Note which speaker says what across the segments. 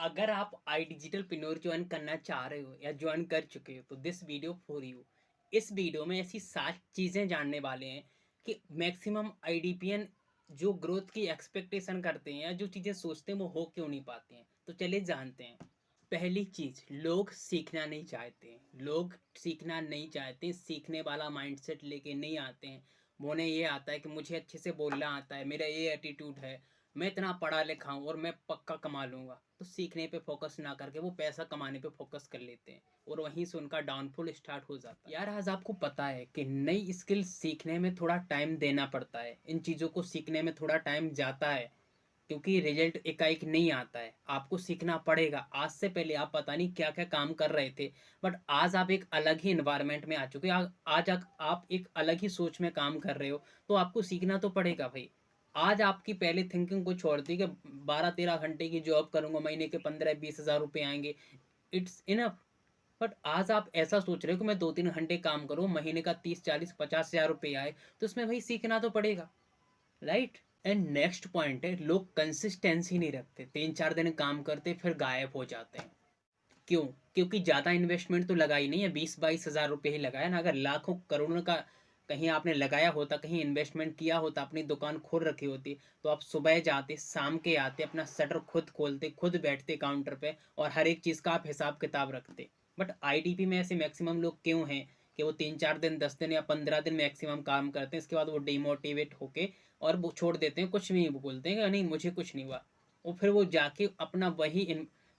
Speaker 1: अगर आप आई digital पिनोर join करना चाह रहे हो या ज्वाइन कर चुके हो तो दिस वीडियो फॉर यू। इस वीडियो में ऐसी 7 चीज़ें जानने वाले हैं कि मैक्सिमम आईडीपीएन जो ग्रोथ की एक्सपेक्टेशन करते हैं या जो चीज़ें सोचते हैं वो हो क्यों नहीं पाते हैं। तो चलिए जानते हैं। पहली चीज़, लोग सीखना नहीं चाहते हैं। लोग सीखना नहीं चाहते, सीखने वाला माइंडसेट लेके नहीं आते हैं। उन्हें ये आता है कि मुझे अच्छे से बोलना आता है, मेरा ये एटीट्यूड है, मैं इतना पढ़ा लिखा हूँ और मैं पक्का कमा लूँगा। तो सीखने पे फोकस ना करके वो पैसा कमाने पे फोकस कर लेते हैं और वहीं से उनका डाउनफॉल स्टार्ट हो जाता है। यार आज आपको पता है कि नई स्किल सीखने में थोड़ा टाइम देना पड़ता है, इन चीज़ों को सीखने में थोड़ा टाइम जाता है क्योंकि रिजल्ट एकाएक नहीं आता है। आपको सीखना पड़ेगा। आज से पहले आप पता नहीं क्या क्या काम कर रहे थे, बट आज आप एक अलग ही इन्वायरमेंट में आ चुके हैं। आप एक अलग ही सोच में काम कर रहे हो, तो आपको सीखना तो पड़ेगा भाई। आज आपकी पहले थिंकिंग को छोड़ दी कि 12-13 घंटे की जॉब करूंगा, महीने के 15-20 हज़ार रुपये आएंगे, इट्स इनफ। बट आज आप ऐसा सोच रहे हो कि मैं 2-3 घंटे काम करूँ, महीने का 30-40-50 हज़ार रुपये आए, तो उसमें भाई सीखना तो पड़ेगा, राइट। एंड नेक्स्ट पॉइंट है, लोग कंसिस्टेंसी नहीं रखते। 3-4 दिन काम करते फिर गायब हो जाते हैं। क्यों? क्योंकि ज़्यादा इन्वेस्टमेंट तो लगाई नहीं है, 20-22 हज़ार रुपये ही लगाया ना। अगर लाखों करोड़ों का कहीं आपने लगाया होता, कहीं इन्वेस्टमेंट किया होता, अपनी दुकान खोल रखी होती, तो आप सुबह जाते, शाम के आते, अपना शटर खुद खोलते, खुद बैठते काउंटर पे और हर एक चीज़ का आप हिसाब किताब रखते। बट आईडीपी में ऐसे मैक्सिमम लोग क्यों हैं कि वो 3-4 दिन, 10 दिन या 15 दिन मैक्सिमम काम करते हैं, इसके बाद वो डिमोटिवेट होके और वो छोड़ देते हैं, कुछ नहीं बोलते हैं कि नहीं मुझे कुछ नहीं हुआ। और फिर वो जाके अपना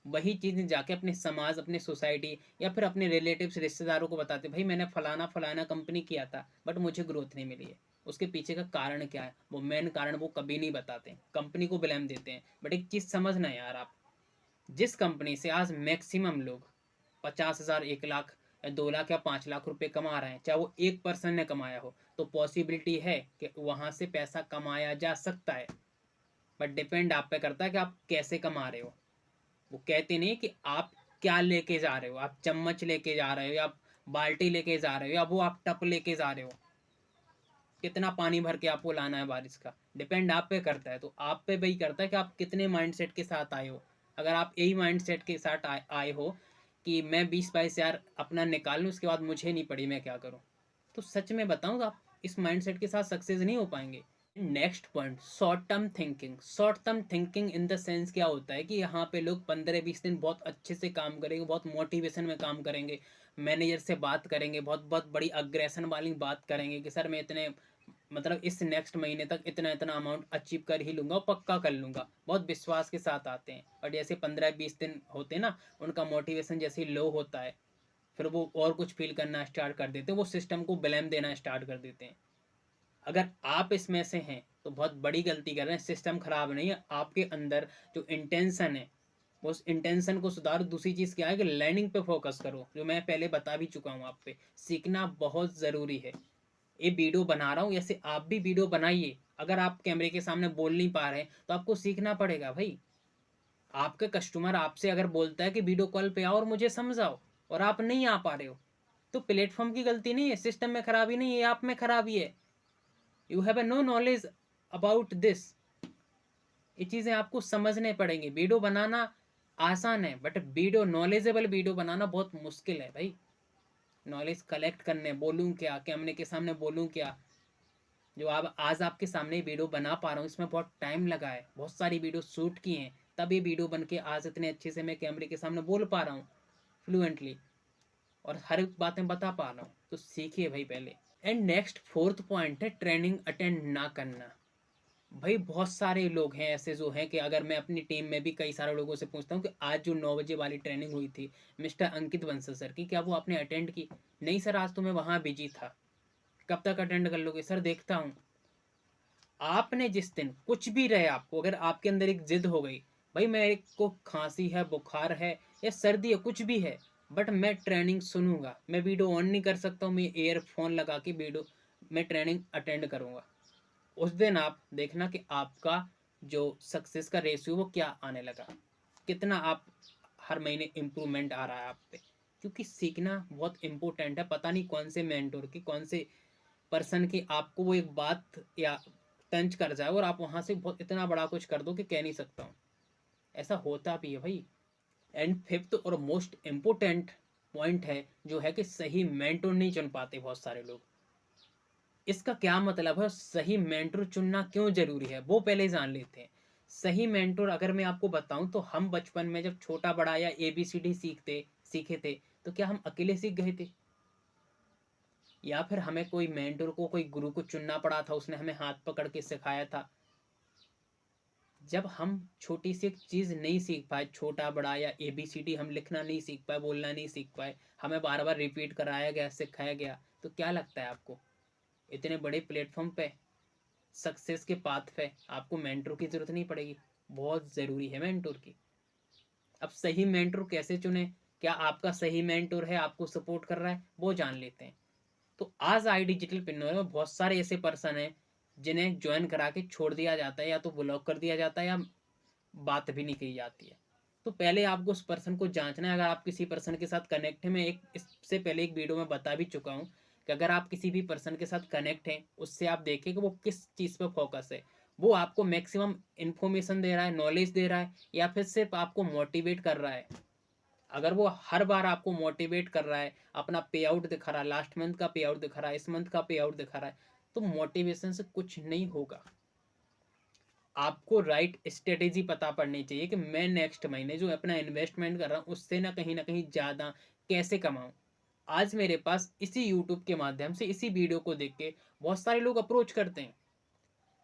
Speaker 1: वही चीज़ जाके अपने समाज, अपने सोसाइटी या फिर अपने रिलेटिव्स, रिश्तेदारों को बताते, भाई मैंने फलाना फलाना कंपनी किया था बट मुझे ग्रोथ नहीं मिली है। उसके पीछे का कारण क्या है, वो मेन कारण वो कभी नहीं बताते, कंपनी को ब्लेम देते हैं। बट एक चीज़ समझना यार, आप जिस कंपनी से आज मैक्सिमम लोग 50 हज़ार, 1 लाख या 2 लाख या 5 लाख रुपए कमा रहे हैं, चाहे वो एक पर्सन ने कमाया हो, तो पॉसिबिलिटी है कि वहां से पैसा कमाया जा सकता है। बट डिपेंड आप पे करता है कि आप कैसे कमा रहे हो। वो कहते नहीं कि आप क्या लेके जा रहे हो, आप चम्मच लेके जा रहे हो या आप बाल्टी लेके जा रहे हो या वो आप टप लेके जा रहे हो, कितना पानी भर के आपको लाना है बारिश का, डिपेंड आप पे करता है। तो आप पे वही करता है कि आप कितने माइंडसेट के साथ आए हो। अगर आप यही माइंडसेट के साथ आए हो कि मैं 20-22 हज़ार अपना निकाल लूँ, उसके बाद मुझे नहीं पड़ी मैं क्या करूँ, तो सच में बताऊँ तो आप इस माइंडसेट के साथ सक्सेस नहीं हो पाएंगे। Next point, short term thinking. Short term thinking in the sense क्या होता है कि यहाँ पे लोग 15-20 दिन बहुत अच्छे से काम करेंगे, बहुत मोटिवेशन में काम करेंगे, मैनेजर से बात करेंगे, बहुत बहुत बड़ी अग्रेशन वाली बात करेंगे कि सर मैं इतने, मतलब इस नेक्स्ट महीने तक इतना इतना अमाउंट अचीव कर ही लूंगा, पक्का कर लूंगा, बहुत विश्वास के साथ आते हैं। और जैसे 15-20 दिन होते हैं ना, उनका मोटिवेशन जैसे लो होता है, फिर वो और कुछ फील करना स्टार्ट कर देते हैं, वो सिस्टम को ब्लेम देना स्टार्ट कर देते हैं। अगर आप इसमें से हैं तो बहुत बड़ी गलती कर रहे हैं। सिस्टम खराब नहीं है, आपके अंदर जो इंटेंशन है उस इंटेंशन को सुधारो। दूसरी चीज़ क्या है कि लर्निंग पे फोकस करो, जो मैं पहले बता भी चुका हूँ आप पे। सीखना बहुत ज़रूरी है। ये वीडियो बना रहा हूँ, ऐसे आप भी वीडियो बनाइए। अगर आप कैमरे के सामने बोल नहीं पा रहे हैं तो आपको सीखना पड़ेगा भाई। आपके कस्टमर आपसे अगर बोलता है कि वीडियो कॉल पे आओ और मुझे समझाओ, और आप नहीं आ पा रहे हो, तो प्लेटफॉर्म की गलती नहीं है, सिस्टम में खराबी नहीं है, आप में खराबी है। You have no knowledge about this. ये चीज़ें आपको समझने पड़ेंगी। वीडियो बनाना आसान है बट वीडियो, नॉलेजेबल वीडियो बनाना बहुत मुश्किल है भाई। नॉलेज कलेक्ट करने, बोलूँ क्या, कैमरे के सामने बोलूँ क्या। जो आप आज आपके सामने वीडियो बना पा रहा हूँ, इसमें बहुत टाइम लगा है, बहुत सारी वीडियो शूट की हैं, तब ये वीडियो बन के आज इतने अच्छे से मैं कैमरे के सामने बोल पा रहा हूँ फ्लुएंटली, और हर एक बातें बता पा रहा हूँ। तो सीखिए भाई पहले। एंड नेक्स्ट फोर्थ पॉइंट है, ट्रेनिंग अटेंड ना करना। भाई बहुत सारे लोग हैं ऐसे जो हैं कि अगर मैं अपनी टीम में भी कई सारे लोगों से पूछता हूँ कि आज जो 9 बजे वाली ट्रेनिंग हुई थी मिस्टर अंकित बंसल सर की, क्या वो आपने अटेंड की? नहीं सर, आज तो मैं वहाँ बिजी था। कब तक अटेंड कर लोगे? सर देखता हूँ। आपने जिस दिन कुछ भी रहे, आपको अगर आपके अंदर एक जिद हो गई, भाई मेरे को खांसी है, बुखार है या सर्दी है, कुछ भी है, बट मैं ट्रेनिंग सुनूंगा, मैं वीडियो ऑन नहीं कर सकता हूँ, मैं ईयरफोन लगा के वीडियो, मैं ट्रेनिंग अटेंड करूंगा, उस दिन आप देखना कि आपका जो सक्सेस का रेशियो वो क्या आने लगा, कितना आप हर महीने इम्प्रूवमेंट आ रहा है आप पे। क्योंकि सीखना बहुत इम्पोर्टेंट है। पता नहीं कौन से मेंटोर की, कौन से पर्सन की आपको वो एक बात या टंच कर जाए और आप वहाँ से बहुत इतना बड़ा कुछ कर दो कि कह नहीं सकता हूँ। ऐसा होता भी है भाई। एंड फिफ्थ और मोस्ट इम्पोर्टेंट पॉइंट है जो है कि सही मेंटोर नहीं चुन पाते बहुत सारे लोग। इसका क्या मतलब है, सही मेंटोर चुनना क्यों जरूरी है वो पहले जान लेते हैं। सही मेंटोर अगर मैं आपको बताऊं तो हम बचपन में जब छोटा बड़ा या ABCD सीखे थे तो क्या हम अकेले सीख गए थे, या फिर हमें कोई मेंटोर को कोई गुरु को चुनना पड़ा था, उसने हमें हाथ पकड़ के सिखाया था। जब हम छोटी सी एक चीज नहीं सीख पाए, छोटा बड़ा या ABCD हम लिखना नहीं सीख पाए, बोलना नहीं सीख पाए, हमें बार बार रिपीट कराया गया, सिखाया गया, तो क्या लगता है आपको इतने बड़े प्लेटफॉर्म पे, सक्सेस के पाथ पे आपको मेंटोर की जरूरत नहीं पड़ेगी? बहुत जरूरी है मेंटोर की। अब सही मेंटोर कैसे चुने, क्या आपका सही मेंटोर है, आपको सपोर्ट कर रहा है, वो जान लेते हैं। तो आज आई डिजिटल पिन्नर में बहुत सारे ऐसे पर्सन हैं जिन्हें ज्वाइन करा के छोड़ दिया जाता है, या तो ब्लॉक कर दिया जाता है, या बात भी नहीं की जाती है। तो पहले आपको उस पर्सन को जांचना है। अगर आप किसी पर्सन के साथ कनेक्ट है, मैं एक इससे पहले एक वीडियो में बता भी चुका हूँ कि अगर आप किसी भी पर्सन के साथ कनेक्ट हैं, उससे आप देखें कि वो किस चीज़ पर फोकस है। वो आपको मैक्सिमम इंफॉर्मेशन दे रहा है, नॉलेज दे रहा है, या फिर सिर्फ आपको मोटिवेट कर रहा है। अगर वो हर बार आपको मोटिवेट कर रहा है, अपना पे आउट दिखा रहा है, लास्ट मंथ का पे आउट दिखा रहा है, इस मंथ का पे आउट दिखा रहा है, तो मोटिवेशन से कुछ नहीं होगा। आपको राइट स्ट्रेटेजी पता पड़नी चाहिए कि मैं नेक्स्ट महीने जो अपना इन्वेस्टमेंट कर रहा हूँ उससे ना कहीं ज़्यादा कैसे कमाऊँ। आज मेरे पास इसी यूट्यूब के माध्यम से, इसी वीडियो को देख के बहुत सारे लोग अप्रोच करते हैं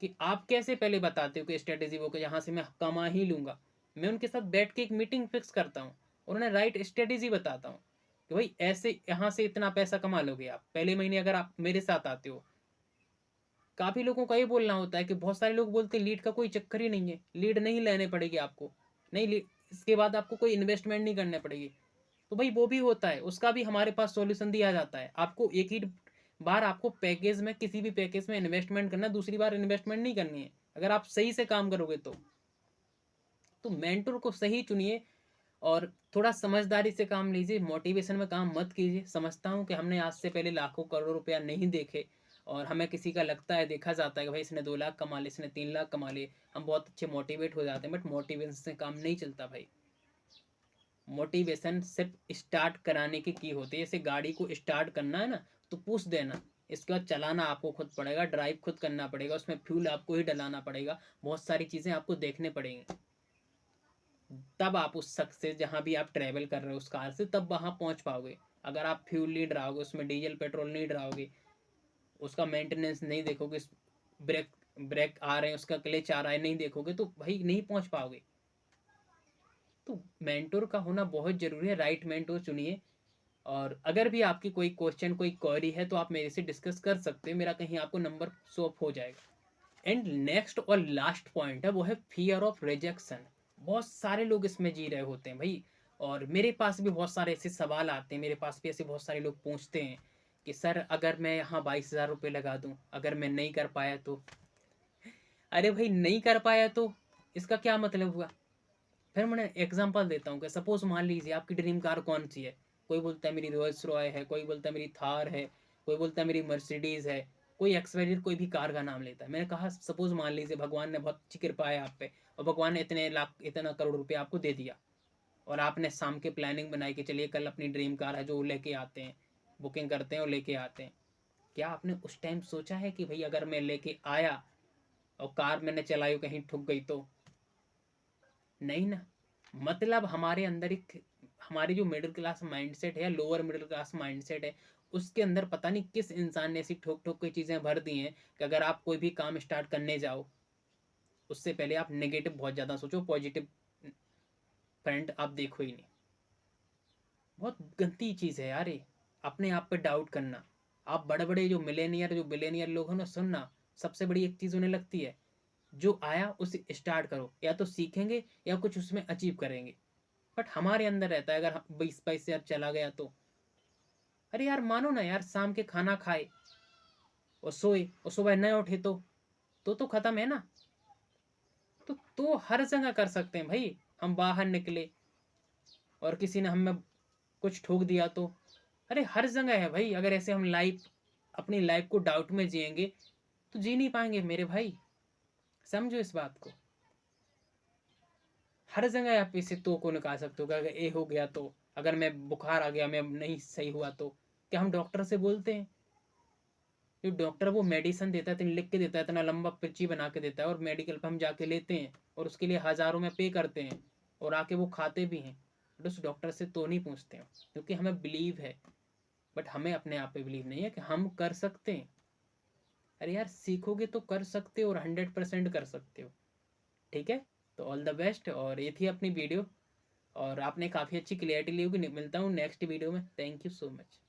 Speaker 1: कि आप कैसे पहले बताते हो कि स्ट्रेटेजी वो कि यहाँ से मैं कमा ही लूँगा। मैं उनके साथ बैठ के एक मीटिंग फिक्स करता हूँ और उन्हें राइट स्ट्रेटेजी बताता हूँ कि भाई ऐसे यहाँ से इतना पैसा कमा लोगे आप पहले महीने अगर आप मेरे साथ आते हो। काफी लोगों का ये बोलना होता है कि बहुत सारे लोग बोलते हैं लीड का कोई चक्कर ही नहीं है, लीड नहीं लेने पड़ेगी आपको, नहीं लीड, इसके बाद आपको कोई इन्वेस्टमेंट नहीं करनी पड़ेगी। तो भाई वो भी होता है, उसका भी हमारे पास सॉल्यूशन दिया जाता है। आपको एक ही बार आपको पैकेज में, किसी भी पैकेज में इन्वेस्टमेंट करना, दूसरी बार इन्वेस्टमेंट नहीं करनी है अगर आप सही से काम करोगे तो मेंटोर को सही चुनिए और थोड़ा समझदारी से काम लीजिए, मोटिवेशन में काम मत कीजिए। समझता हूँ कि हमने आज से पहले लाखों करोड़ रुपया नहीं देखे और हमें किसी का लगता है, देखा जाता है कि भाई इसने 2 लाख कमा लिए, इसने 3 लाख कमा लिए, हम बहुत अच्छे मोटिवेट हो जाते हैं, बट मोटिवेशन से काम नहीं चलता भाई। मोटिवेशन सिर्फ स्टार्ट कराने की होती है। जैसे गाड़ी को स्टार्ट करना है ना, तो पूछ देना, इसके बाद चलाना आपको खुद पड़ेगा, ड्राइव खुद करना पड़ेगा, उसमें फ्यूल आपको ही डलाना पड़ेगा, बहुत सारी चीज़ें आपको देखने पड़ेंगी, तब आप उस सक्सेस जहाँ भी आप ट्रैवल कर रहे हो उस कार से, तब वहाँ पहुँच पाओगे। अगर आप फ्यूल नहीं डराओगे, उसमें डीजल पेट्रोल नहीं डराओगे, उसका मेंटेनेंस नहीं देखोगे, ब्रेक ब्रेक आ रहे हैं, उसका क्लच आ रहा है नहीं देखोगे, तो भाई नहीं पहुँच पाओगे। तो मेंटोर का होना बहुत ज़रूरी है, राइट मेंटोर चुनिए। और अगर भी आपकी कोई क्वेश्चन, कोई क्वेरी है तो आप मेरे से डिस्कस कर सकते हैं, मेरा कहीं आपको नंबर शो अप हो जाएगा। एंड नेक्स्ट और लास्ट पॉइंट है वो है फियर ऑफ रिजेक्शन। बहुत सारे लोग इसमें जी रहे होते हैं भाई, और मेरे पास भी बहुत सारे ऐसे सवाल आते हैं, मेरे पास भी ऐसे बहुत सारे लोग पूछते हैं कि सर अगर मैं यहाँ 22,000 रुपये लगा दूँ, अगर मैं नहीं कर पाया तो? अरे भाई नहीं कर पाया तो इसका क्या मतलब हुआ? फिर मैं एग्जांपल देता हूँ कि सपोज मान लीजिए आपकी ड्रीम कार कौन सी है। कोई बोलता है मेरी रोल्स रॉय है, कोई बोलता है मेरी थार है, कोई बोलता है मेरी मर्सिडीज है, कोई एक्सवाइजेड कोई भी कार का नाम लेता है। मैंने कहा सपोज मान लीजिए भगवान ने बहुत अच्छी कृपा है आप पे, और भगवान ने इतने लाख, इतना करोड़ रुपया आपको दे दिया, और आपने शाम के प्लानिंग बनाई कि चलिए कल अपनी ड्रीम कार है जो लेके आते हैं, बुकिंग करते हैं और लेके आते हैं। क्या आपने उस टाइम सोचा है कि भाई अगर मैं लेके आया और कार मैंने चलाई कहीं ठुक गई तो? नहीं ना। मतलब हमारे अंदर एक, हमारी जो मिडिल क्लास माइंडसेट है या लोअर मिडिल क्लास माइंडसेट है, उसके अंदर पता नहीं किस इंसान ने ऐसी ठोक ठोक की चीज़ें भर दी हैं कि अगर आप कोई भी काम स्टार्ट करने जाओ उससे पहले आप नेगेटिव बहुत ज़्यादा सोचो, पॉजिटिव फ्रंट आप देखो ही नहीं। बहुत गंदी चीज़ है यार ये, अपने आप पे डाउट करना। आप बड़े बड़े जो मिलेनियर, जो बिलेनियर लोग हैं ना, सुनना, सबसे बड़ी एक चीज़ उन्हें लगती है, जो आया उसे स्टार्ट करो, या तो सीखेंगे या कुछ उसमें अचीव करेंगे। बट हमारे अंदर रहता है अगर 20-22 हजार चला गया तो, अरे यार मानो ना यार, शाम के खाना खाए और सोए और सुबह न उठे तो खत्म है ना। तो हर जगह कर सकते हैं भाई। हम बाहर निकले और किसी ने हमें कुछ ठोक दिया तो, अरे हर जगह है भाई। अगर ऐसे हम लाइफ, अपनी लाइफ को डाउट में जिएंगे तो जी नहीं पाएंगे मेरे भाई, समझो इस बात को। हर जगह आप इसे तो को निकाल सकते हो कि अगर ये हो गया तो, अगर मैं बुखार आ गया, मैं नहीं सही हुआ तो क्या हम डॉक्टर से बोलते हैं? जो डॉक्टर वो मेडिसिन देता है, इतनी लिख के देता है, इतना लंबा पर्ची बना के देता है, और मेडिकल पे हम जाके लेते हैं और उसके लिए हज़ारों में पे करते हैं और आके वो खाते भी हैं, बट उस डॉक्टर से तो नहीं पूछते हैं, क्योंकि हमें बिलीव है, बट हमें अपने आप पे बिलीव नहीं है कि हम कर सकते हैं। अरे यार, सीखोगे तो कर सकते हो और 100% कर सकते हो। ठीक है, तो ऑल द बेस्ट। और ये थी अपनी वीडियो, और आपने काफ़ी अच्छी क्लियरिटी ली होगी। मिलता हूँ नेक्स्ट वीडियो में। Thank you so much.